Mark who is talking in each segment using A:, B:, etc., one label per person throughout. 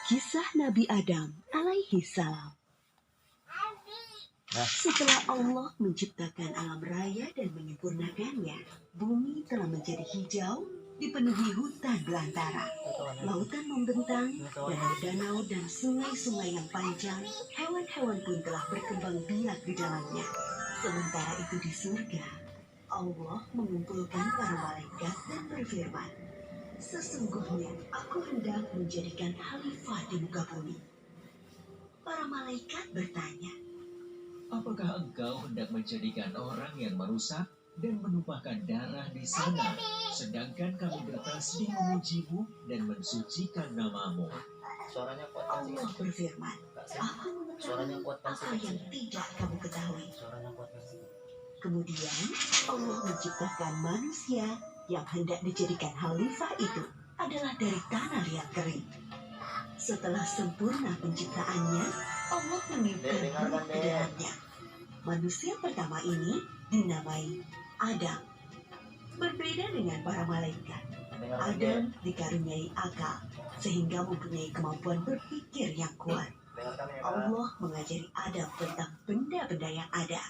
A: Kisah Nabi Adam alaihi salam. Setelah Allah menciptakan alam raya dan menyempurnakannya, bumi telah menjadi hijau, dipenuhi hutan belantara. Lautan membentang, dan danau dan sungai-sungai yang panjang, hewan-hewan pun telah berkembang biak di dalamnya. Sementara itu di surga, Allah mengumpulkan para malaikat dan berfirman, "Sesungguhnya aku hendak menjadikan khalifah di muka bumi." Para malaikat bertanya,
B: "Apakah engkau hendak menjadikan orang yang merusak dan menumpahkan darah di sana, sedangkan kami bertasbih memujimu dan mensucikan namamu?"
A: Allah berfirman, "Aku mengetahui apa yang tidak kamu ketahui." Kemudian Allah menciptakan manusia yang hendak dijadikan khalifah itu adalah dari tanah liat kering. Setelah sempurna penciptaannya, Allah meniupkan ruh ke dalamnya. Manusia pertama ini dinamai Adam. Berbeda dengan para malaikat, Adam dikaruniai akal sehingga mempunyai kemampuan berpikir yang kuat. Allah mengajari Adam tentang benda-benda yang ada.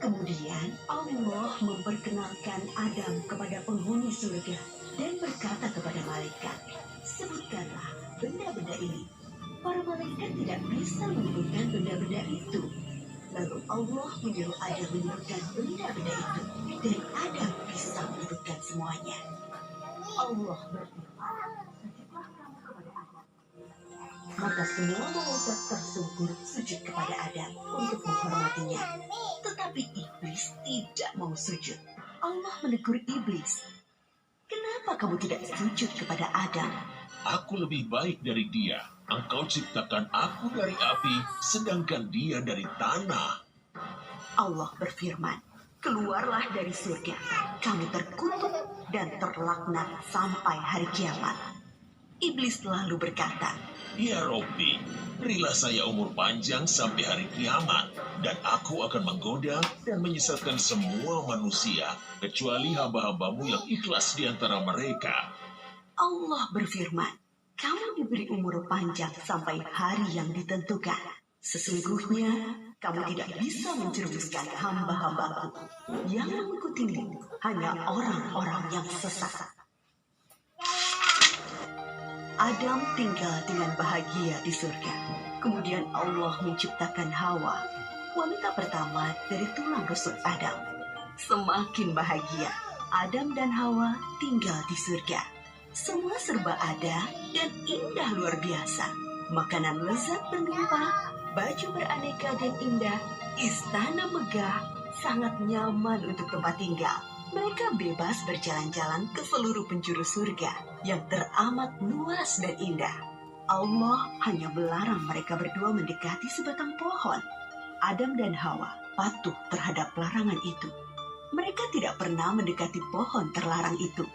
A: Kemudian Allah memperkenalkan Adam kepada penghuni surga dan berkata kepada malaikat, "Sebutkanlah benda-benda ini." Para malaikat tidak bisa menyebutkan benda-benda itu. Lalu Allah menyuruh Adam menyebutkan benda-benda itu, dan Adam bisa menyebutkan semuanya. Allah berfirman, "Sujudlah kamu kepada Adam." Maka semua malaikat tersungkur sujud kepada Adam untuk menghormatinya. Tetapi iblis tidak mau sujud. Allah menegur iblis, "Kenapa kamu tidak sujud kepada Adam?"
C: "Aku lebih baik dari dia. Engkau ciptakan aku dari api, sedangkan dia dari tanah."
A: Allah berfirman, "Keluarlah dari surga. Kamu terkutuk dan terlaknat sampai hari kiamat." Iblis lalu berkata,
C: "Ya Robbi, berilah saya umur panjang sampai hari kiamat, dan aku akan menggoda dan menyesatkan semua manusia, kecuali hamba-hambamu yang ikhlas di antara mereka."
A: Allah berfirman, "Kamu diberi umur panjang sampai hari yang ditentukan. Sesungguhnya kamu tidak bisa menjerumuskan hamba-hambaku. Yang mengikutimu hanya orang-orang yang sesat." Adam tinggal dengan bahagia di surga. Kemudian Allah menciptakan Hawa, wanita pertama dari tulang rusuk Adam. Semakin bahagia, Adam dan Hawa tinggal di surga. Semua serba ada dan indah luar biasa. Makanan lezat berlimpah, baju beraneka dan indah, istana megah, sangat nyaman untuk tempat tinggal. Mereka bebas berjalan-jalan ke seluruh penjuru surga yang teramat luas dan indah. Allah hanya melarang mereka berdua mendekati sebatang pohon. Adam dan Hawa patuh terhadap larangan itu. Mereka tidak pernah mendekati pohon terlarang itu.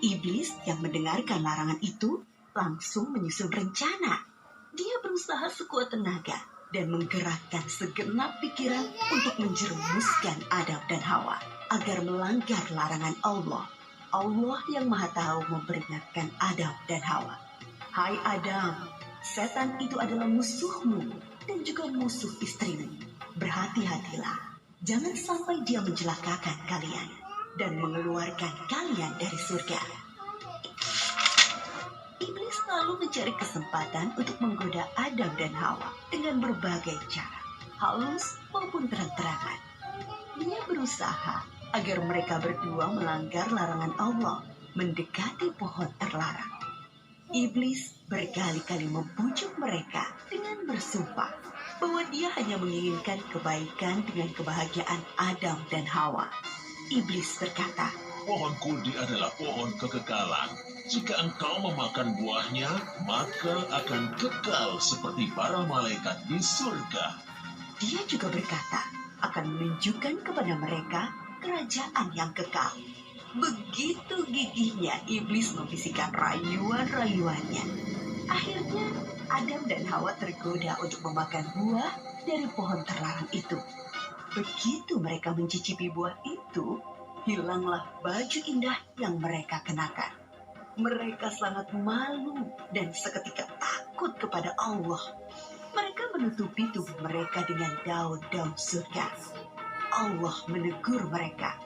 A: Iblis yang mendengarkan larangan itu langsung menyusun rencana. Dia berusaha sekuat tenaga dan menggerakkan segenap pikiran untuk menjerumuskan Adam dan Hawa agar melanggar larangan Allah. Allah yang Maha Tahu memperingatkan Adam dan Hawa, "Hai Adam, setan itu adalah musuhmu dan juga musuh istrimu. Berhati-hatilah, jangan sampai dia mencelakakan kalian dan mengeluarkan kalian dari surga." Iblis selalu mencari kesempatan untuk menggoda Adam dan Hawa dengan berbagai cara, halus maupun terang-terangan. Dia berusaha agar mereka berdua melanggar larangan Allah, mendekati pohon terlarang. Iblis berkali-kali membujuk mereka dengan bersumpah bahwa dia hanya menginginkan kebaikan dengan kebahagiaan Adam dan Hawa. Iblis berkata,
C: "Pohon kuldi adalah pohon kekekalan. Jika engkau memakan buahnya, maka akan kekal seperti para malaikat di surga."
A: Dia juga berkata akan menunjukkan kepada mereka kerajaan yang kekal. Begitu gigihnya iblis membisikkan rayuan-rayuannya. Akhirnya Adam dan Hawa tergoda untuk memakan buah dari pohon terlarang itu. Begitu mereka mencicipi buah itu, hilanglah baju indah yang mereka kenakan. Mereka sangat malu dan seketika takut kepada Allah. Mereka menutupi tubuh mereka dengan daun-daun surga. Allah menegur mereka,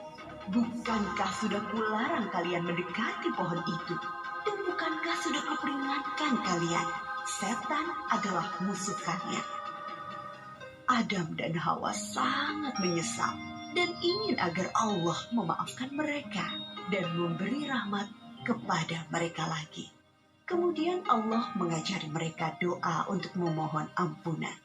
A: "Bukankah sudah kularang kalian mendekati pohon itu? Dan bukankah sudah kuperingatkan kalian? Setan adalah musuh kalian." Adam dan Hawa sangat menyesal dan ingin agar Allah memaafkan mereka dan memberi rahmat kepada mereka lagi. Kemudian Allah mengajari mereka doa untuk memohon ampunan.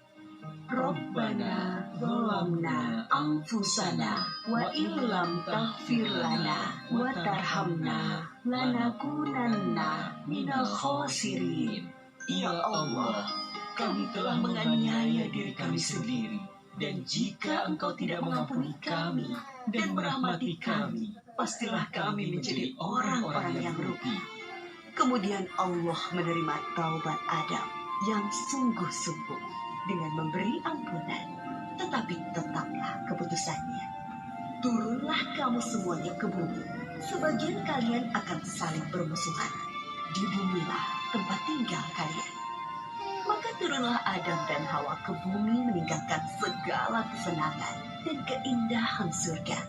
A: Rabbana zalamna anfusana wa illam taghfir lana wa tarhamna lanakunanna minal khasirin. Ya Allah, kami telah menganiaya diri kami sendiri, dan jika Engkau tidak mengampuni kami dan merahmati kami, pastilah kami menjadi orang-orang yang rugi. Kemudian Allah menerima taubat Adam yang sungguh-sungguh dengan memberi ampunan, tetapi tetaplah keputusannya. Turunlah kamu semuanya ke bumi, sebagian kalian akan saling bermusuhan. Di bumilah tempat tinggal kalian. Maka turunlah Adam dan Hawa ke bumi meninggalkan segala kesenangan dan keindahan surga.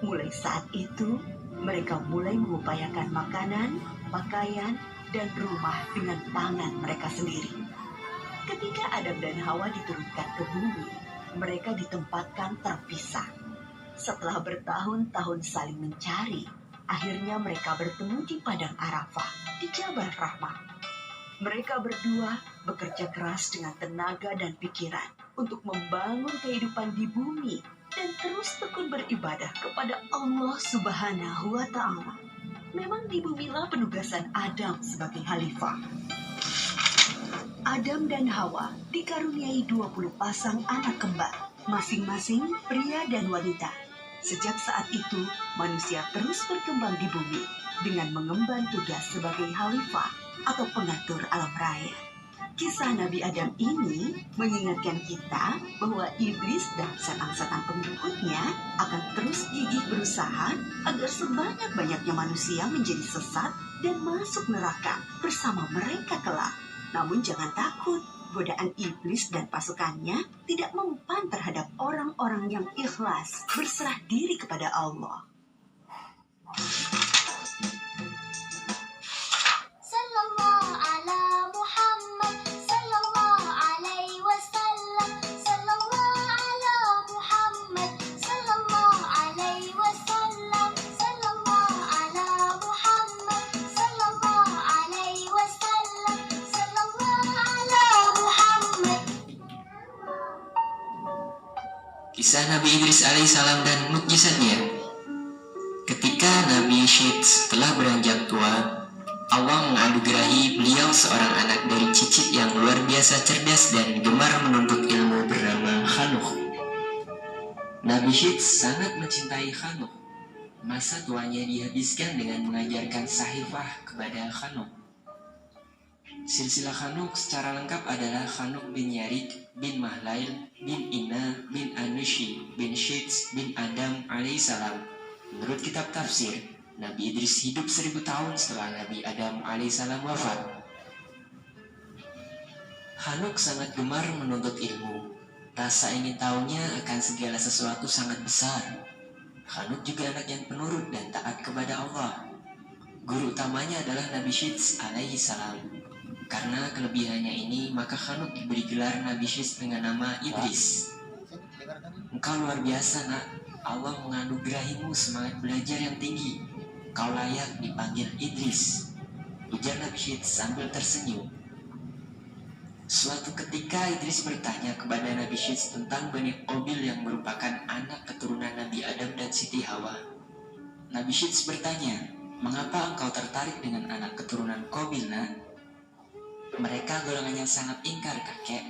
A: Mulai saat itu, mereka mulai mengupayakan makanan, pakaian, dan rumah dengan tangan mereka sendiri. Ketika Adam dan Hawa diturunkan ke bumi, mereka ditempatkan terpisah. Setelah bertahun-tahun saling mencari, akhirnya mereka bertemu di Padang Arafah, di Jabal Rahmah. Mereka berdua bekerja keras dengan tenaga dan pikiran untuk membangun kehidupan di bumi dan terus tekun beribadah kepada Allah Subhanahu wa Ta'ala. Memang di bumilah penugasan Adam sebagai khalifah. Adam dan Hawa dikaruniai 20 pasang anak kembar, masing-masing pria dan wanita. Sejak saat itu, manusia terus berkembang di bumi dengan mengemban tugas sebagai khalifah atau pengatur alam raya. Kisah Nabi Adam ini mengingatkan kita bahwa iblis dan setan-setan pengikutnya akan terus gigih berusaha agar sebanyak-banyaknya manusia menjadi sesat dan masuk neraka bersama mereka kelak. Namun jangan takut, godaan iblis dan pasukannya tidak mempan terhadap orang-orang yang ikhlas berserah diri kepada Allah.
D: Kisah Nabi Idris alaihissalam dan mukjizatnya. Ketika Nabi Syeds telah beranjak tua, Allah menganugerahi beliau seorang anak dari cicit yang luar biasa cerdas dan gemar menuntut ilmu bernama Khanuk. Nabi Syeds sangat mencintai Khanuk. Masa tuanya dihabiskan dengan mengajarkan sahifah kepada Khanuk. Silsilah Khanuk secara lengkap adalah Khanuk bin Yarik bin Mahlail bin Ina bin Anushi bin Syeds bin Adam alaihissalam. Menurut kitab tafsir, Nabi Idris hidup 1000 tahun setelah Nabi Adam alaihissalam wafat. Khanuk sangat gemar menuntut ilmu. Rasa ingin tahunya akan segala sesuatu sangat besar. Khanuk juga anak yang penurut dan taat kepada Allah. Guru utamanya adalah Nabi Syeds alaihissalam. Karena kelebihannya ini, maka Khanuk diberi gelar Nabi Syeds dengan nama Idris. Engkau luar biasa, nak. Allah menganugerahimu semangat belajar yang tinggi. Kau layak dipanggil Idris, ujar Nabi Syeds sambil tersenyum. Suatu ketika Idris bertanya kepada Nabi Syeds tentang Bani Qabil yang merupakan anak keturunan Nabi Adam dan Siti Hawa. Nabi Syeds bertanya, "Mengapa engkau tertarik dengan anak keturunan Qabil, nak?" "Mereka golongan yang sangat ingkar, kakek.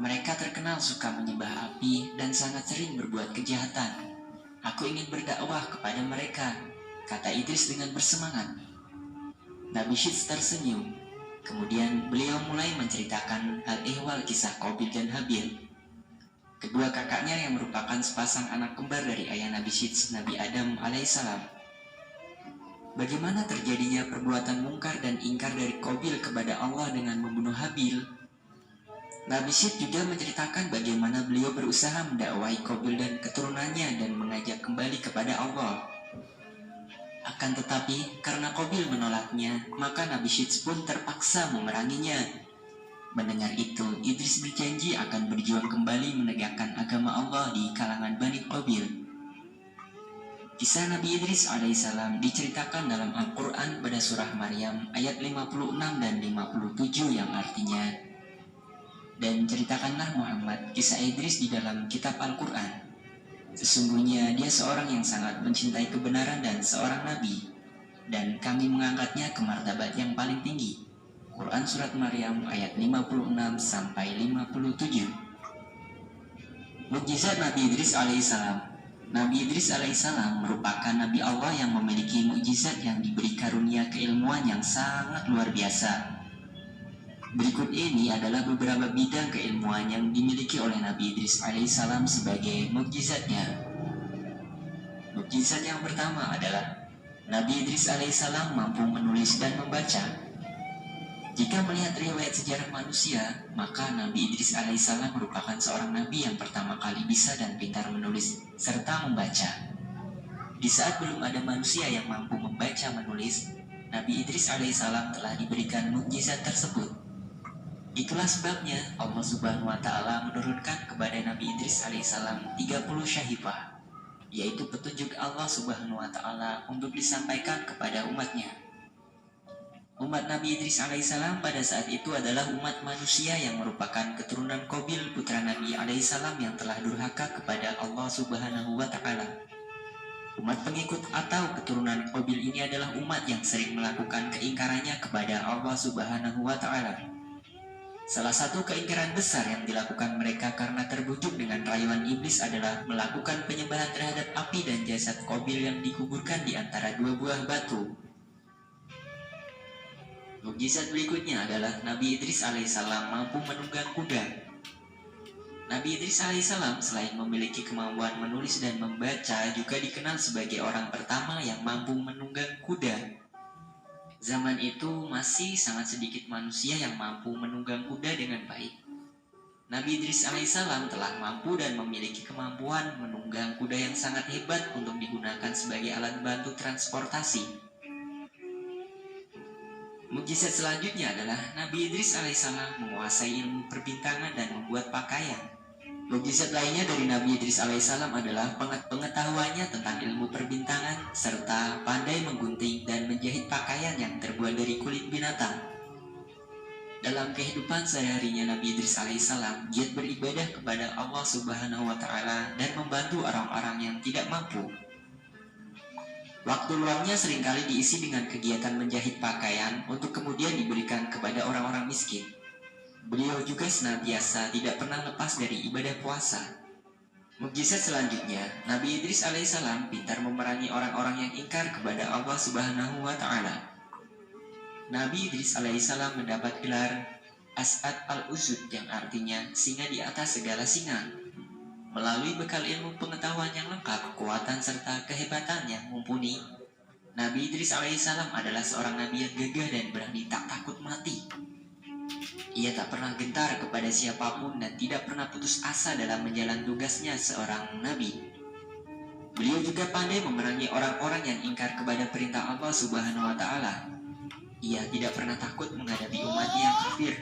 D: Mereka terkenal suka menyembah api dan sangat sering berbuat kejahatan. Aku ingin berdakwah kepada mereka," kata Idris dengan bersemangat. Nabi Syeds tersenyum. Kemudian beliau mulai menceritakan hal ehwal kisah Qabil dan Habil. Kedua kakaknya yang merupakan sepasang anak kembar dari ayah Nabi Syeds, Nabi Adam alaihissalam. Bagaimana terjadinya perbuatan mungkar dan ingkar dari Qabil kepada Allah dengan membunuh Habil? Nabi Syed juga menceritakan bagaimana beliau berusaha mendakwahi Qabil dan keturunannya dan mengajak kembali kepada Allah. Akan tetapi, karena Qabil menolaknya, maka Nabi Syed pun terpaksa memeranginya. Mendengar itu, Idris berjanji akan berjuang kembali menegakkan agama Allah di kalangan Bani Qabil. Kisah Nabi Idris alaihissalam diceritakan dalam Al-Quran pada surah Maryam ayat 56 dan 57 yang artinya, "Dan ceritakanlah Muhammad kisah Idris di dalam kitab Al-Quran. Sesungguhnya dia seorang yang sangat mencintai kebenaran dan seorang nabi, dan kami mengangkatnya ke martabat yang paling tinggi." Quran Surat Maryam ayat 56 sampai 57. Mukjizat Nabi Idris alaihissalam. Nabi Idris alaihissalam merupakan Nabi Allah yang memiliki mukjizat yang diberi karunia keilmuan yang sangat luar biasa. Berikut ini adalah beberapa bidang keilmuan yang dimiliki oleh Nabi Idris alaihissalam sebagai mukjizatnya. Mukjizat yang pertama adalah Nabi Idris alaihissalam mampu menulis dan membaca. Jika melihat riwayat sejarah manusia, maka Nabi Idris alaihissalam merupakan seorang nabi yang pertama kali bisa dan pintar menulis serta membaca. Di saat belum ada manusia yang mampu membaca menulis, Nabi Idris alaihissalam telah diberikan mukjizat tersebut. Itulah sebabnya Allah Subhanahu wa Ta'ala menurunkan kepada Nabi Idris alaihissalam 30 syahifah, yaitu petunjuk Allah Subhanahu wa Ta'ala untuk disampaikan kepada umatnya. Umat Nabi Idris alaihissalam pada saat itu adalah umat manusia yang merupakan keturunan Qabil putra Nabi alaihissalam yang telah durhaka kepada Allah Subhanahu wa Ta'ala. Umat pengikut atau keturunan Qabil ini adalah umat yang sering melakukan keingkarannya kepada Allah Subhanahu wa Ta'ala. Salah satu keingkaran besar yang dilakukan mereka karena terbujuk dengan rayuan iblis adalah melakukan penyembahan terhadap api dan jasad Qabil yang dikuburkan di antara dua buah batu. Mukjizat berikutnya adalah Nabi Idris alaihissalam mampu menunggang kuda. Nabi Idris alaihissalam selain memiliki kemampuan menulis dan membaca, juga dikenal sebagai orang pertama yang mampu menunggang kuda. Zaman itu masih sangat sedikit manusia yang mampu menunggang kuda dengan baik. Nabi Idris alaihissalam telah mampu dan memiliki kemampuan menunggang kuda yang sangat hebat untuk digunakan sebagai alat bantu transportasi. Mukjizat selanjutnya adalah Nabi Idris alaihissalam menguasai ilmu perbintangan dan membuat pakaian. Mukjizat lainnya dari Nabi Idris alaihissalam adalah pengetahuannya tentang ilmu perbintangan serta pandai menggunting dan menjahit pakaian yang terbuat dari kulit binatang. Dalam kehidupan sehari-harinya Nabi Idris alaihissalam giat beribadah kepada Allah Subhanahu wa Ta'ala dan membantu orang-orang yang tidak mampu. Waktu luangnya seringkali diisi dengan kegiatan menjahit pakaian untuk kemudian diberikan kepada orang-orang miskin. Beliau juga senantiasa tidak pernah lepas dari ibadah puasa. Mukjizat selanjutnya, Nabi Idris alaihissalam pintar memerangi orang-orang yang ingkar kepada Allah Subhanahu wa Ta'ala. Nabi Idris alaihissalam mendapat gelar As'ad al-Uzud yang artinya singa di atas segala singa. Melalui bekal ilmu pengetahuan yang lengkap, kekuatan serta kehebatan yang mumpuni, Nabi Idris alaihissalam adalah seorang nabi yang gagah dan berani tak takut mati. Ia tak pernah gentar kepada siapapun dan tidak pernah putus asa dalam menjalankan tugasnya seorang nabi. Beliau juga pandai memerangi orang-orang yang ingkar kepada perintah Allah Subhanahu wa Ta'ala. Ia tidak pernah takut menghadapi umatnya yang kafir,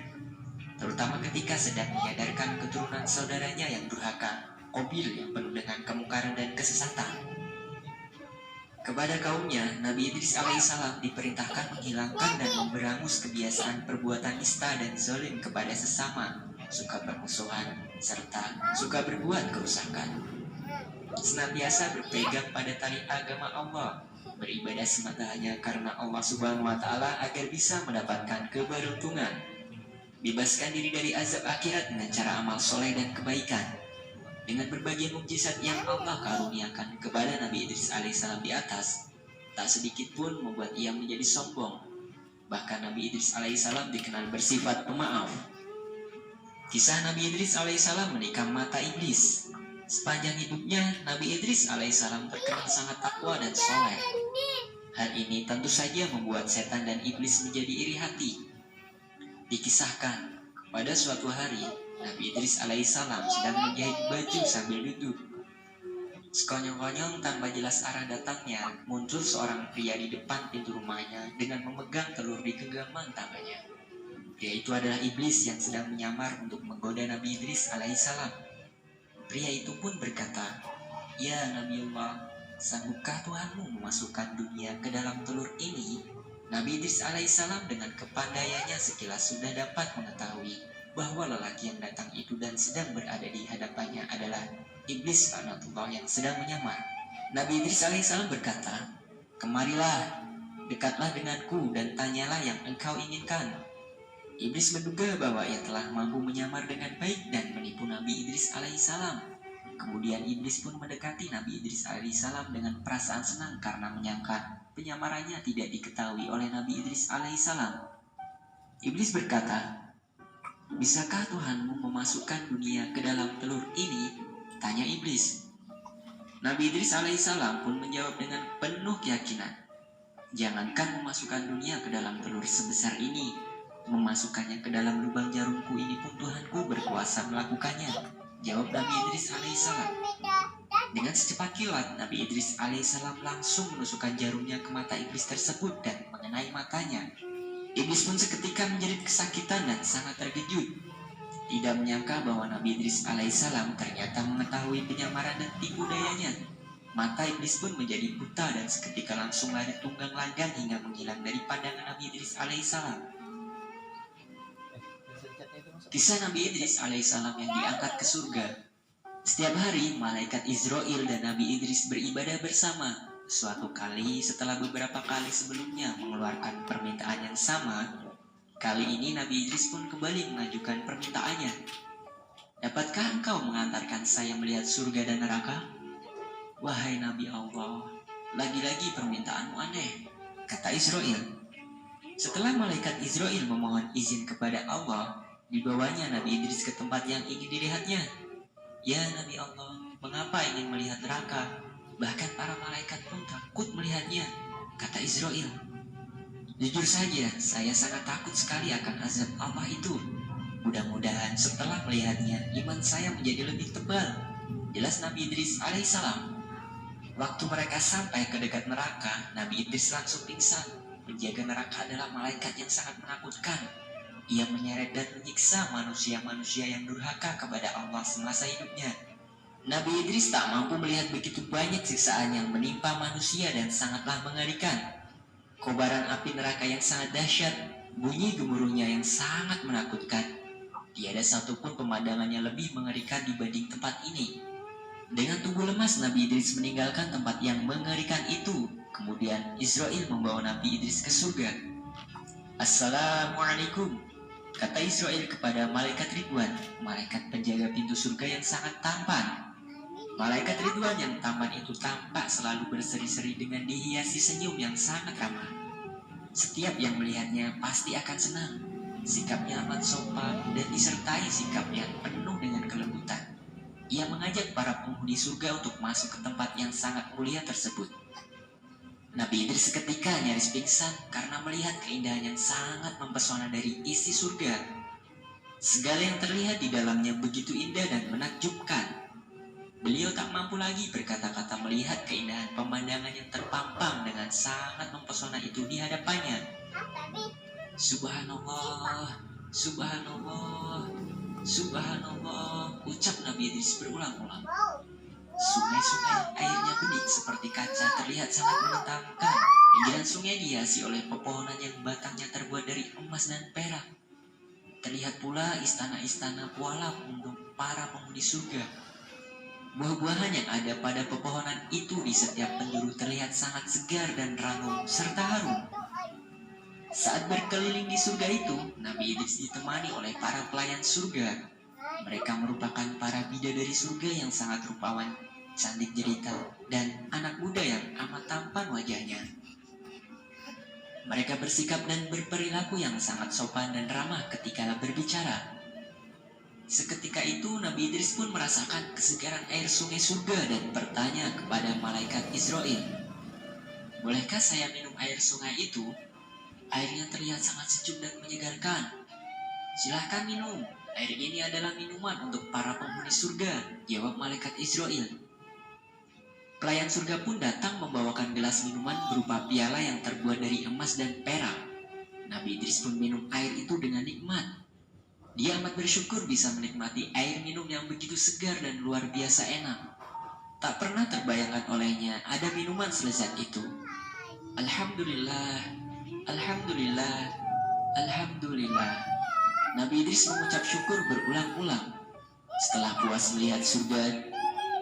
D: terutama ketika sedang menyadarkan keturunan saudaranya yang durhaka, Qabil yang penuh dengan kemungkaran dan kesesatan. Kepada kaumnya, Nabi Idris alaihissalam diperintahkan menghilangkan dan memberangus kebiasaan perbuatan nista dan zalim kepada sesama, suka bermusuhan, serta suka berbuat kerusakan. Senantiasa berpegang pada tali agama Allah, beribadah semata hanya karena Allah Subhanahu wa Ta'ala agar bisa mendapatkan keberuntungan. Bebaskan diri dari azab akhirat dengan cara amal soleh dan kebaikan. Dengan berbagai mukjizat yang Allah karuniakan kepada Nabi Idris alaihissalam di atas, tak sedikit pun membuat ia menjadi sombong. Bahkan Nabi Idris alaihissalam dikenal bersifat pemaaf. Kisah Nabi Idris alaihissalam menikam mata iblis. Sepanjang hidupnya, Nabi Idris alaihissalam terkenal sangat takwa dan soleh. Hal ini tentu saja membuat setan dan iblis menjadi iri hati. Dikisahkan, pada suatu hari, Nabi Idris alaihissalam sedang menjahit baju sambil duduk. Sekonyong-konyong tanpa jelas arah datangnya, muncul seorang pria di depan pintu rumahnya dengan memegang telur di genggaman tangannya. Pria itu adalah iblis yang sedang menyamar untuk menggoda Nabi Idris alaihissalam. Pria itu pun berkata, "Ya Nabiullah, sanggupkah Tuhanmu memasukkan dunia ke dalam telur ini?" Nabi Idris alaihissalam dengan kepandaiannya sekilas sudah dapat mengetahui bahwa lelaki yang datang itu dan sedang berada di hadapannya adalah iblis laknatullah yang sedang menyamar. Nabi Idris alaihissalam berkata, "Kemarilah, dekatlah denganku dan tanyalah yang engkau inginkan." Iblis menduga bahwa ia telah mampu menyamar dengan baik dan menipu Nabi Idris alaihissalam. Kemudian iblis pun mendekati Nabi Idris alaihissalam dengan perasaan senang karena menyangka penyamarannya tidak diketahui oleh Nabi Idris alaihissalam. Iblis berkata, "Bisakah Tuhanmu memasukkan dunia ke dalam telur ini?" tanya iblis. Nabi Idris alaihissalam pun menjawab dengan penuh keyakinan, "Jangankan memasukkan dunia ke dalam telur sebesar ini, memasukkannya ke dalam lubang jarumku ini pun Tuhanku berkuasa melakukannya," jawab Nabi Idris alaihissalam. Dengan secepat kilat, Nabi Idris alaihissalam langsung menusukkan jarumnya ke mata iblis tersebut dan mengenai matanya. Iblis pun seketika menjadi kesakitan dan sangat terkejut. Tidak menyangka bahwa Nabi Idris alaihissalam ternyata mengetahui penyamaran dan tipu dayanya. Mata iblis pun menjadi buta dan seketika langsung lari tunggang langgang hingga menghilang dari pandangan Nabi Idris alaihissalam. Kisah Nabi Idris alaihissalam yang diangkat ke surga. Setiap hari, malaikat Israel dan Nabi Idris beribadah bersama. Suatu kali setelah beberapa kali sebelumnya mengeluarkan permintaan yang sama, kali ini Nabi Idris pun kembali mengajukan permintaannya. "Dapatkah engkau mengantarkan saya melihat surga dan neraka?" "Wahai Nabi Allah, lagi-lagi permintaanmu aneh," kata Israel. Setelah malaikat Israel memohon izin kepada Allah, dibawanya Nabi Idris ke tempat yang ingin dilihatnya. "Ya Nabi Allah, mengapa ingin melihat neraka? Bahkan para malaikat pun takut melihatnya," kata Israel. "Jujur saja, saya sangat takut sekali akan azab Allah itu. Mudah-mudahan setelah melihatnya, iman saya menjadi lebih tebal," jelas Nabi Idris alaihissalam. Waktu mereka sampai ke dekat neraka, Nabi Idris langsung pingsan. Penjaga neraka adalah malaikat yang sangat menakutkan. Ia menyeret dan menyiksa manusia-manusia yang durhaka kepada Allah semasa hidupnya. Nabi Idris tak mampu melihat begitu banyak siksaan yang menimpa manusia dan sangatlah mengerikan. Kobaran api neraka yang sangat dahsyat, bunyi gemuruhnya yang sangat menakutkan. Tiada satupun pemandangannya lebih mengerikan dibanding tempat ini. Dengan tubuh lemas, Nabi Idris meninggalkan tempat yang mengerikan itu. Kemudian Israel membawa Nabi Idris ke surga. "Assalamualaikum," kata Israel kepada malaikat Ridwan, malaikat penjaga pintu surga yang sangat tampan. Malaikat Ridwan yang tampan itu tampak selalu berseri-seri dengan dihiasi senyum yang sangat ramah. Setiap yang melihatnya pasti akan senang. Sikapnya amat sopan dan disertai sikap yang penuh dengan kelembutan. Ia mengajak para penghuni surga untuk masuk ke tempat yang sangat mulia tersebut. Nabi Idris seketika nyaris pingsan karena melihat keindahan yang sangat mempesona dari isi surga. Segala yang terlihat di dalamnya begitu indah dan menakjubkan. Beliau tak mampu lagi berkata-kata melihat keindahan pemandangan yang terpampang dengan sangat mempesona itu di hadapannya. "Subhanallah, Subhanallah, Subhanallah," ucap Nabi Idris berulang-ulang. Sungai-sungai airnya bening seperti kaca terlihat sangat menentangkan. Pinggiran sungai dihiasi oleh pepohonan yang batangnya terbuat dari emas dan perak. Terlihat pula istana-istana pualam untuk para penghuni surga. Buah-buahan yang ada pada pepohonan itu di setiap penjuru terlihat sangat segar dan ranum serta harum. Saat berkeliling di surga itu, Nabi Idris ditemani oleh para pelayan surga. Mereka merupakan para bidadari surga yang sangat rupawan, cantik jelita, dan anak muda yang amat tampan wajahnya. Mereka bersikap dan berperilaku yang sangat sopan dan ramah ketika berbicara. Seketika itu Nabi Idris pun merasakan kesegaran air sungai surga dan bertanya kepada malaikat Israel, bolehkah saya minum air sungai itu? Airnya terlihat sangat sejuk dan menyegarkan. Silahkan minum. Air ini adalah minuman untuk para penghuni surga, jawab malaikat Israel. Pelayan surga pun datang membawakan gelas minuman berupa piala yang terbuat dari emas dan perak. Nabi Idris pun minum air itu dengan nikmat. Dia amat bersyukur bisa menikmati air minum yang begitu segar dan luar biasa enak. Tak pernah terbayangkan olehnya ada minuman selezat itu. Alhamdulillah, Alhamdulillah, Alhamdulillah. Nabi Idris mengucap syukur berulang-ulang. Setelah puas melihat surga,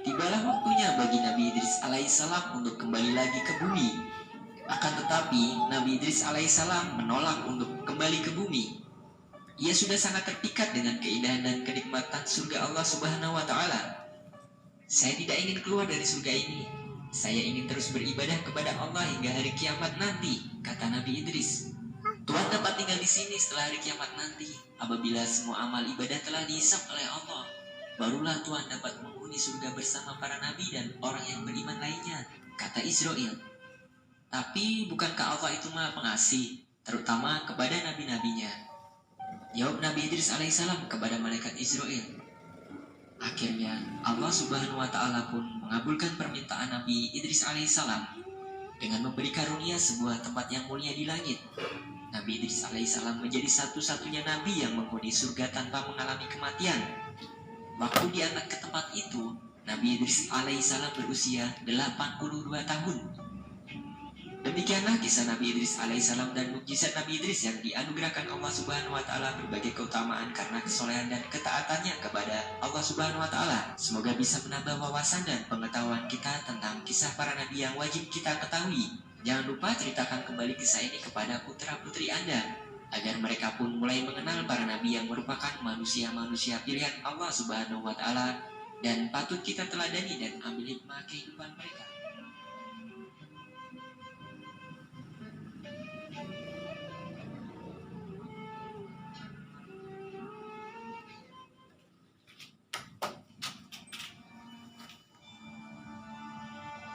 D: tibalah waktunya bagi Nabi Idris alaihissalam untuk kembali lagi ke bumi. Akan tetapi, Nabi Idris alaihissalam menolak untuk kembali ke bumi. Ia sudah sangat terpikat dengan keindahan dan kenikmatan surga Allah Subhanahu wa Ta'ala. Saya tidak ingin keluar dari surga ini. Saya ingin terus beribadah kepada Allah hingga hari kiamat nanti, kata Nabi Idris. Tuhan dapat tinggal di sini setelah hari kiamat nanti. Apabila semua amal ibadah telah dihisap oleh Allah, barulah Tuhan dapat menghuni surga bersama para nabi dan orang yang beriman lainnya, kata Israel. Tapi bukankah Allah itu Maha Pengasih, terutama kepada nabi-nabinya? Jawab Nabi Idris alaihissalam kepada malaikat Israel. Akhirnya Allah Subhanahu wa Ta'ala pun mengabulkan permintaan Nabi Idris alaihissalam dengan memberi karunia sebuah tempat yang mulia di langit. Nabi Idris alaihissalam menjadi satu-satunya nabi yang menghuni surga tanpa mengalami kematian. Waktu diangkat ke tempat itu, Nabi Idris alaihissalam berusia 82 tahun. Demikianlah kisah Nabi Idris alaihissalam dan mukjizat Nabi Idris yang dianugerahkan Allah Subhanahu wa Ta'ala berbagai keutamaan karena kesolehan dan ketaatannya kepada Allah Subhanahu wa Ta'ala. Semoga bisa menambah wawasan dan pengetahuan kita tentang kisah para nabi yang wajib kita ketahui. Jangan lupa ceritakan kembali kisah ini kepada putra-putri Anda, agar mereka pun mulai mengenal para nabi yang merupakan manusia-manusia pilihan Allah Subhanahu wa Ta'ala dan patut kita teladani dan ambil hikmah kehidupan mereka.